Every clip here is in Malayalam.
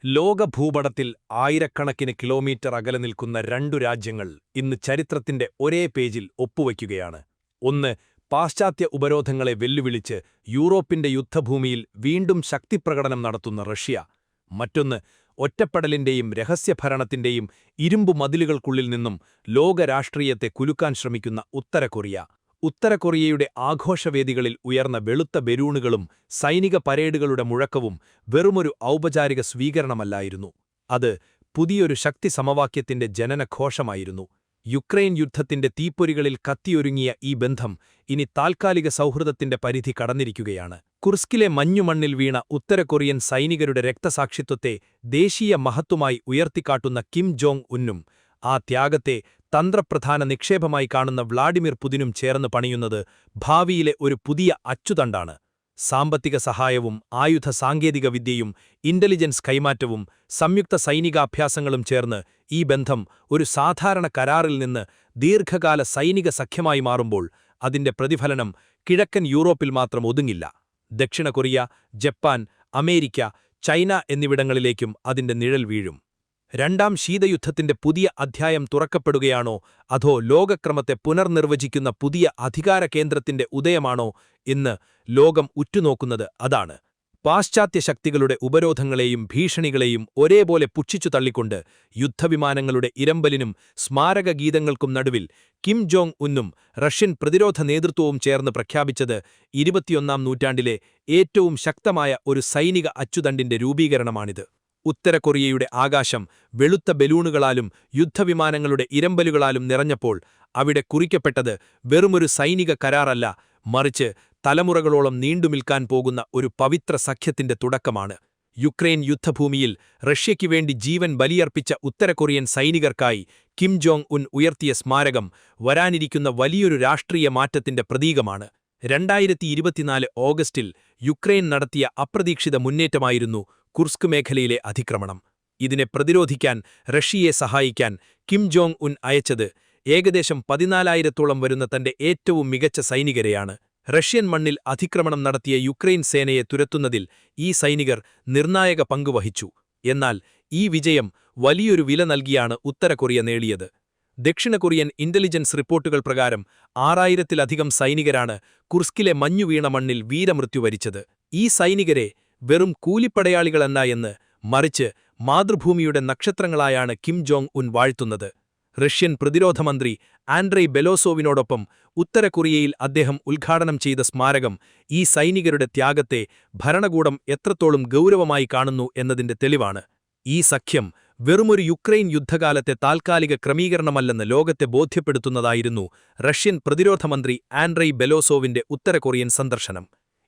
ലോകഭൂപടത്തിൽ ആയിരക്കണക്കിന് കിലോമീറ്റർ അകലെ നിൽക്കുന്ന രണ്ടു രാജ്യങ്ങൾ ഇന്ന് ചരിത്രത്തിന്റെ ഒരേ പേജിൽ ഒപ്പുവയ്ക്കുകയാണ്. ഒന്ന്, പാശ്ചാത്യ ഉപരോധങ്ങളെ വെല്ലുവിളിച്ച് യൂറോപ്പിന്റെ യുദ്ധഭൂമിയിൽ വീണ്ടും ശക്തിപ്രകടനം നടത്തുന്ന റഷ്യ. മറ്റൊന്ന്, ഒറ്റപ്പെടലിന്റെയും രഹസ്യഭരണത്തിന്റെയും ഇരുമ്പു മതിലുകൾക്കുള്ളിൽ നിന്നും ലോകരാഷ്ട്രീയത്തെ കുലുക്കാൻ ശ്രമിക്കുന്ന ഉത്തര കൊറിയ. ഉത്തര കൊറിയയുടെ ആഘോഷവേദികളിൽ ഉയർന്ന വെളുത്ത ബലൂണുകളും സൈനിക പരേഡുകളുടെ മുഴക്കവും വെറുമൊരു ഔപചാരിക സ്വീകരണമല്ലായിരുന്നു. അത് പുതിയൊരു ശക്തി സമവാക്യത്തിന്റെ ജനനഘോഷമായിരുന്നു. യുക്രൈൻ യുദ്ധത്തിന്റെ തീപ്പൊരികളിൽ കത്തിയൊരുങ്ങിയ ഈ ബന്ധം ഇനി താൽക്കാലിക സൗഹൃദത്തിന്റെ പരിധി കടന്നിരിക്കുകയാണ്. കുർസ്കിലെ മഞ്ഞുമണ്ണിൽ വീണ ഉത്തര കൊറിയൻ സൈനികരുടെ രക്തസാക്ഷിത്വത്തെ ദേശീയ മഹത്വമായി ഉയർത്തിക്കാട്ടുന്ന കിം ജോങ് ഉന്നും ആ ത്യാഗത്തെ തന്ത്രപ്രധാന നിക്ഷേപമായി കാണുന്ന വ്ളാഡിമിർ പുതിനും ചേർന്ന് പണിയുന്നത് ഭാവിയിലെ ഒരു പുതിയ അച്ചുതണ്ടാണ്. സാമ്പത്തിക സഹായവും ആയുധ സാങ്കേതികവിദ്യയും ഇന്റലിജൻസ് കൈമാറ്റവും സംയുക്ത സൈനികാഭ്യാസങ്ങളും ചേർന്ന് ഈ ബന്ധം ഒരു സാധാരണ കരാറിൽ നിന്ന് ദീർഘകാല സൈനിക സഖ്യമായി മാറുമ്പോൾ അതിന്റെ പ്രതിഫലനം കിഴക്കൻ യൂറോപ്പിൽ മാത്രം ഒതുങ്ങില്ല. ദക്ഷിണ കൊറിയ, ജപ്പാൻ, അമേരിക്ക, ചൈന എന്നിവിടങ്ങളിലേക്കും അതിന്റെ നിഴൽ വീഴും. രണ്ടാം ശീതയുദ്ധത്തിന്റെ പുതിയ അധ്യായം തുറക്കപ്പെടുകയാണോ, അതോ ലോകക്രമത്തെ പുനർനിർവചിക്കുന്ന പുതിയ അധികാര കേന്ദ്രത്തിന്റെ ഉദയമാണോ ഇന്ന് ലോകം ഉറ്റുനോക്കുന്നത്? അതാണ്. പാശ്ചാത്യ ശക്തികളുടെ ഉപരോധങ്ങളെയും ഭീഷണികളെയും ഒരേപോലെ പുച്ഛിച്ചു തള്ളിക്കൊണ്ട് യുദ്ധവിമാനങ്ങളുടെ ഇരമ്പലിനും സ്മാരകഗീതങ്ങൾക്കും നടുവിൽ കിം ജോങ് ഉന്നും റഷ്യൻ പ്രതിരോധ നേതൃത്വവും ചേർന്ന് പ്രഖ്യാപിച്ചത് 21ാം നൂറ്റാണ്ടിലെ ഏറ്റവും ശക്തമായ ഒരു സൈനിക അച്ചുതണ്ടിന്റെ രൂപീകരണമാണിത്. ഉത്തര കൊറിയയുടെ ആകാശം വെളുത്ത ബലൂണുകളാലും യുദ്ധവിമാനങ്ങളുടെ ഇരമ്പലുകളാലും നിറഞ്ഞപ്പോൾ അവിടെ കുറിക്കപ്പെട്ടത് വെറുമൊരു സൈനിക കരാറല്ല, മറിച്ച് തലമുറകളോളം നീണ്ടുനിൽക്കാൻ പോകുന്ന ഒരു പവിത്ര സഖ്യത്തിന്റെ തുടക്കമാണ്. യുക്രൈൻ യുദ്ധഭൂമിയിൽ റഷ്യയ്ക്കു വേണ്ടി ജീവൻ ബലിയർപ്പിച്ച ഉത്തര കൊറിയൻ സൈനികർക്കായി കിം ജോങ് ഉൻ ഉയർത്തിയ സ്മാരകം വരാനിരിക്കുന്ന വലിയൊരു രാഷ്ട്രീയ മാറ്റത്തിന്റെ പ്രതീകമാണ്. 2024 ഓഗസ്റ്റിൽ യുക്രൈൻ നടത്തിയ അപ്രതീക്ഷിത മുന്നേറ്റമായിരുന്നു കുർസ്ക് മേഖലയിലെ അതിക്രമണം. ഇതിനെ പ്രതിരോധിക്കാൻ റഷ്യയെ സഹായിക്കാൻ കിം ജോങ് ഉൻ അയച്ചത് ഏകദേശം 14,000-ഓളം വരുന്ന തന്റെ ഏറ്റവും മികച്ച സൈനികരെയാണ്. റഷ്യൻ മണ്ണിൽ അതിക്രമണം നടത്തിയ യുക്രൈൻ സേനയെ തുരത്തുന്നതിൽ ഈ സൈനികർ നിർണായക പങ്കുവഹിച്ചു. എന്നാൽ ഈ വിജയം വലിയൊരു വില നൽകിയാണ് ഉത്തര കൊറിയ നേടിയത്. ദക്ഷിണ കൊറിയൻ ഇന്റലിജൻസ് റിപ്പോർട്ടുകൾ പ്രകാരം 6,000-ത്തിലധികം സൈനികരാണ് കുർസ്കിലെ മഞ്ഞുവീണ മണ്ണിൽ വീരമൃത്യു വരിച്ചത്. ഈ സൈനികരെ വെറും കൂലിപ്പടയാളികളെന്ന എന്ന്, മറിച്ച് മാതൃഭൂമിയുടെ നക്ഷത്രങ്ങളായാണ് കിം ജോങ് ഉൻ വാഴ്ത്തുന്നത്. റഷ്യൻ പ്രതിരോധമന്ത്രി ആൻഡ്രൈ ബെലോസോവിനോടൊപ്പം ഉത്തര കൊറിയയിൽ അദ്ദേഹം ഉദ്ഘാടനം ചെയ്ത സ്മാരകം ഈ സൈനികരുടെ ത്യാഗത്തെ ഭരണകൂടം എത്രത്തോളം ഗൗരവമായി കാണുന്നു എന്നതിന്റെ തെളിവാണ്. ഈ സഖ്യം വെറുമൊരു യുക്രൈൻ യുദ്ധകാലത്തെ താൽക്കാലിക ക്രമീകരണമല്ലെന്ന് ലോകത്തെ ബോധ്യപ്പെടുത്തുന്നതായിരുന്നു റഷ്യൻ പ്രതിരോധമന്ത്രി ആൻഡ്രൈ ബെലോസോവിന്റെ ഉത്തര കൊറിയൻ സന്ദർശനം.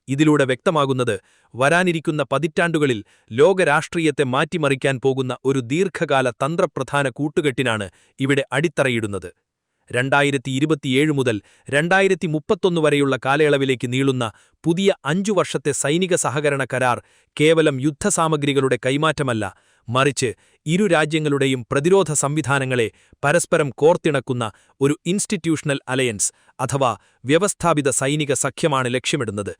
ഇതിലൂടെ വ്യക്തമാകുന്നത് വരാനിരിക്കുന്ന പതിറ്റാണ്ടുകളിൽ ലോകരാഷ്ട്രീയത്തെ മാറ്റിമറിക്കാൻ പോകുന്ന ഒരു ദീർഘകാല തന്ത്രപ്രധാന കൂട്ടുകെട്ടിനാണ് ഇവിടെ അടിത്തറയിടുന്നത്. 2027 മുതൽ 2031 വരെയുള്ള കാലയളവിലേക്ക് നീളുന്ന പുതിയ 5 വർഷത്തെ സൈനിക സഹകരണ കരാർ കേവലം യുദ്ധസാമഗ്രികളുടെ കൈമാറ്റമല്ല, മറിച്ച് ഇരു രാജ്യങ്ങളുടെയും പ്രതിരോധ സംവിധാനങ്ങളെ പരസ്പരം കോർത്തിണക്കുന്ന ഒരു ഇൻസ്റ്റിറ്റ്യൂഷണൽ അലയൻസ് അഥവാ വ്യവസ്ഥാപിത സൈനിക സഖ്യമാണ് ലക്ഷ്യമിടുന്നത്.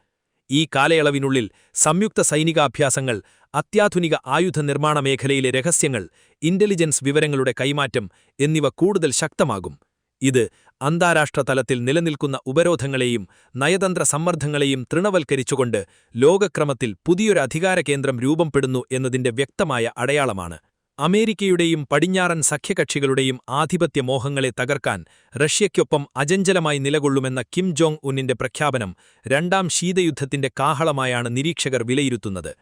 ഈ കാലയളവിനുള്ളിൽ സംയുക്ത സൈനികാഭ്യാസങ്ങൾ, അത്യാധുനിക ആയുധ നിർമ്മാണ മേഖലയിലെ രഹസ്യങ്ങൾ, ഇന്റലിജൻസ് വിവരങ്ങളുടെ കൈമാറ്റം എന്നിവ കൂടുതൽ ശക്തമാകും. ഇത് അന്താരാഷ്ട്ര തലത്തിൽ നിലനിൽക്കുന്ന ഉപരോധങ്ങളെയും നയതന്ത്ര സമ്മർദ്ദങ്ങളെയും തൃണവൽക്കരിച്ചുകൊണ്ട് ലോകക്രമത്തിൽ പുതിയൊരു അധികാരകേന്ദ്രം രൂപപ്പെടുന്നു എന്നതിന്റെ വ്യക്തമായ അടയാളമാണ്. അമേരിക്കയുടെയും പടിഞ്ഞാറൻ സഖ്യകക്ഷികളുടെയും ആധിപത്യ മോഹങ്ങളെ തകർക്കാൻ റഷ്യയ്ക്കൊപ്പം അചഞ്ചലമായി നിലകൊള്ളുമെന്ന കിം ജോങ് ഉന്നിന്റെ പ്രഖ്യാപനം രണ്ടാം ശീതയുദ്ധത്തിന്റെ കാഹളമായാണ് നിരീക്ഷകർ വിലയിരുത്തുന്നത്.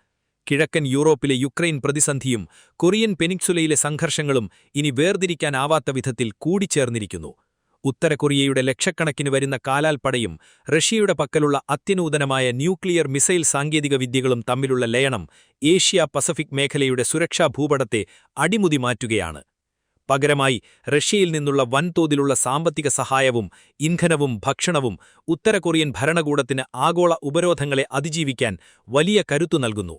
കിഴക്കൻ യൂറോപ്പിലെ യുക്രൈൻ പ്രതിസന്ധിയും കൊറിയൻ പെനിൻസുലയിലെ സംഘർഷങ്ങളും ഇനി വേർതിരിക്കാനാവാത്ത വിധത്തിൽ കൂടിച്ചേർന്നിരിക്കുന്നു. ഉത്തര കൊറിയയുടെ ലക്ഷക്കണക്കിന് വരുന്ന കാലാൽപ്പടയും റഷ്യയുടെ പക്കലുള്ള അത്യനൂതനമായ ന്യൂക്ലിയർ മിസൈൽ സാങ്കേതികവിദ്യകളും തമ്മിലുള്ള ലയനം ഏഷ്യ പസഫിക് മേഖലയുടെ സുരക്ഷാ ഭൂപടത്തെ അടിമുടി മാറ്റുകയാണ്. പകരമായി റഷ്യയിൽ നിന്നുള്ള വൻതോതിലുള്ള സാമ്പത്തിക സഹായവും ഇന്ധനവും ഭക്ഷണവും ഉത്തര കൊറിയൻ ഭരണകൂടത്തിന് ആഗോള ഉപരോധങ്ങളെ അതിജീവിക്കാൻ വലിയ കരുത്തു നൽകുന്നു.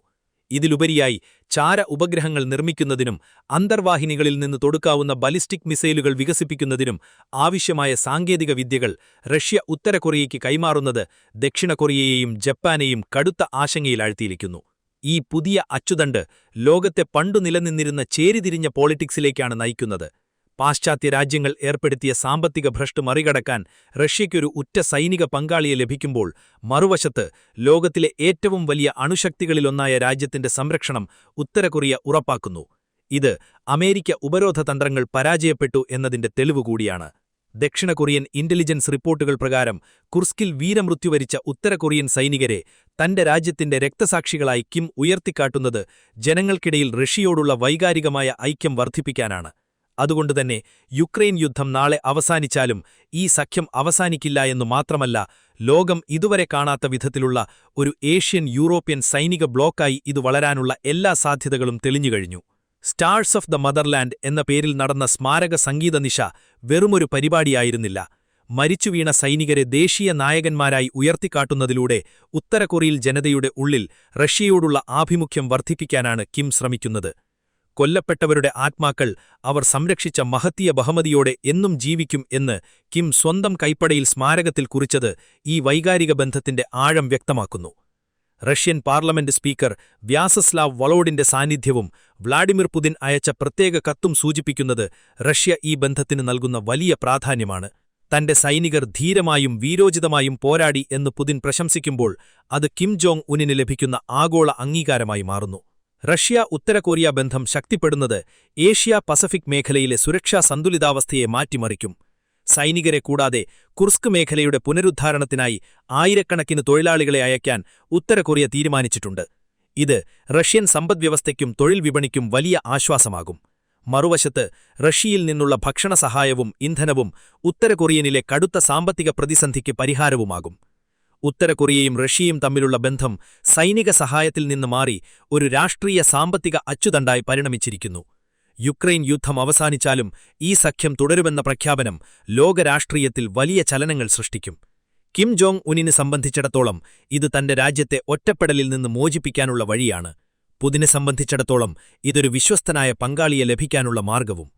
ഇതിലുപരിയായി ചാര ഉപഗ്രഹങ്ങൾ നിർമ്മിക്കുന്നതിനും അന്തർവാഹിനികളിൽ നിന്ന് തൊടുക്കാവുന്ന ബലിസ്റ്റിക് മിസൈലുകൾ വികസിപ്പിക്കുന്നതിനും ആവശ്യമായ സാങ്കേതിക വിദ്യകൾ റഷ്യ ഉത്തര കൊറിയയ്ക്ക് കൈമാറുന്നത് ദക്ഷിണ കൊറിയയെയും ജപ്പാനെയും കടുത്ത ആശങ്കയിലാഴ്ത്തിയിരിക്കുന്നു. ഈ പുതിയ അച്ചുതണ്ട് ലോകത്തെ പണ്ടു നിലനിന്നിരുന്ന ചേരിതിരിഞ്ഞ പോളിറ്റിക്സിലേക്കാണ് നയിക്കുന്നത്. പാശ്ചാത്യ രാജ്യങ്ങൾ ഏർപ്പെടുത്തിയ സാമ്പത്തിക ഭ്രഷ്ട് മറികടക്കാൻ റഷ്യയ്ക്കൊരു ഉറ്റ സൈനിക പങ്കാളിയെ ലഭിക്കുമ്പോൾ, മറുവശത്ത് ലോകത്തിലെ ഏറ്റവും വലിയ അണുശക്തികളിലൊന്നായ രാജ്യത്തിന്റെ സംരക്ഷണം ഉത്തര കൊറിയ ഉറപ്പാക്കുന്നു. ഇത് അമേരിക്ക ഉപരോധ തന്ത്രങ്ങൾ പരാജയപ്പെട്ടു എന്നതിന്റെ തെളിവുകൂടിയാണ്. ദക്ഷിണ കൊറിയൻ ഇന്റലിജൻസ് റിപ്പോർട്ടുകൾ പ്രകാരം കുർസ്കിൽ വീരമൃത്യുവരിച്ച ഉത്തര കൊറിയൻ സൈനികരെ തന്റെ രാജ്യത്തിന്റെ രക്തസാക്ഷികളായി കിം ഉയർത്തിക്കാട്ടുന്നത് ജനങ്ങൾക്കിടയിൽ റഷ്യയോടുള്ള വൈകാരികമായ ഐക്യം വർദ്ധിപ്പിക്കാനാണ്. അതുകൊണ്ടുതന്നെ യുക്രൈൻ യുദ്ധം നാളെ അവസാനിച്ചാലും ഈ സഖ്യം അവസാനിക്കില്ല എന്നു മാത്രമല്ല, ലോകം ഇതുവരെ കാണാത്ത വിധത്തിലുള്ള ഒരു ഏഷ്യൻ യൂറോപ്യൻ സൈനിക ബ്ലോക്കായി ഇത് വളരാനുള്ള എല്ലാ സാധ്യതകളും തെളിഞ്ഞുകഴിഞ്ഞു. സ്റ്റാർസ് ഓഫ് ദ മദർലാൻഡ് എന്ന പേരിൽ നടന്ന സ്മാരക സംഗീത നിശ വെറുമൊരു പരിപാടിയായിരുന്നില്ല. മരിച്ചുവീണ സൈനികരെ ദേശീയ നായകന്മാരായി ഉയർത്തിക്കാട്ടുന്നതിലൂടെ ഉത്തര കൊറിയൻ ജനതയുടെ ഉള്ളിൽ റഷ്യയോടുള്ള ആഭിമുഖ്യം വർദ്ധിപ്പിക്കാനാണ് കിം ശ്രമിക്കുന്നത്. കൊല്ലപ്പെട്ടവരുടെ ആത്മാക്കൾ അവർ സംരക്ഷിച്ച മഹത്തീയ ബഹുമതിയോടെ എന്നും ജീവിക്കും എന്ന് കിം സ്വന്തം കൈപ്പടയിൽ സ്മാരകത്തിൽ കുറിച്ചത് ഈ വൈകാരിക ബന്ധത്തിന്റെ ആഴം വ്യക്തമാക്കുന്നു. റഷ്യൻ പാർലമെന്റ് സ്പീക്കർ വ്യാസസ്ലാവ് വളോഡിന്റെ സാന്നിധ്യവും വ്ളാഡിമിർ പുതിൻ അയച്ച പ്രത്യേക കത്തും സൂചിപ്പിക്കുന്നത് റഷ്യ ഈ ബന്ധത്തിന് നൽകുന്ന വലിയ പ്രാധാന്യമാണ്. തന്റെ സൈനികർ ധീരമായും വീരോചിതമായും പോരാടി എന്ന് പുതിൻ പ്രശംസിക്കുമ്പോൾ അത് കിം ജോങ് ഉന്നിന് ലഭിക്കുന്ന ആഗോള അംഗീകാരമായി മാറുന്നു. റഷ്യ ഉത്തര കൊറിയ ബന്ധം ശക്തിപ്പെടുന്നത് ഏഷ്യ പസഫിക് മേഖലയിലെ സുരക്ഷാ സന്തുലിതാവസ്ഥയെ മാറ്റിമറിക്കും. സൈനികരെ കൂടാതെ കുർസ്ക് മേഖലയുടെ പുനരുദ്ധാരണത്തിനായി ആയിരക്കണക്കിന് തൊഴിലാളികളെ അയക്കാൻ ഉത്തര കൊറിയ തീരുമാനിച്ചിട്ടുണ്ട്. ഇത് റഷ്യൻ സമ്പദ്വ്യവസ്ഥയ്ക്കും തൊഴിൽ വിപണിക്കും വലിയ ആശ്വാസമാകും. മറുവശത്ത് റഷ്യയിൽ നിന്നുള്ള ഭക്ഷണ സഹായവും ഇന്ധനവും ഉത്തര കൊറിയനിലെ കടുത്ത സാമ്പത്തിക പ്രതിസന്ധിക്ക് പരിഹാരവുമാകും. ഉത്തര കൊറിയയും റഷ്യയും തമ്മിലുള്ള ബന്ധം സൈനിക സഹായത്തിൽ നിന്ന് മാറി ഒരു രാഷ്ട്രീയ സാമ്പത്തിക അച്ചുതണ്ടായി പരിണമിച്ചിരിക്കുന്നു. യുക്രൈൻ യുദ്ധം അവസാനിച്ചാലും ഈ സഖ്യം തുടരുമെന്ന പ്രഖ്യാപനം ലോകരാഷ്ട്രീയത്തിൽ വലിയ ചലനങ്ങൾ സൃഷ്ടിക്കും. കിം ജോങ് ഉന്നിനെ സംബന്ധിച്ചിടത്തോളം ഇത് തന്റെ രാജ്യത്തെ ഒറ്റപ്പെടലിൽ നിന്ന് മോചിപ്പിക്കാനുള്ള വഴിയാണ്. പുതിനെ സംബന്ധിച്ചിടത്തോളം ഇതൊരു വിശ്വസ്തനായ പങ്കാളിയെ ലഭിക്കാനുള്ള മാർഗവും.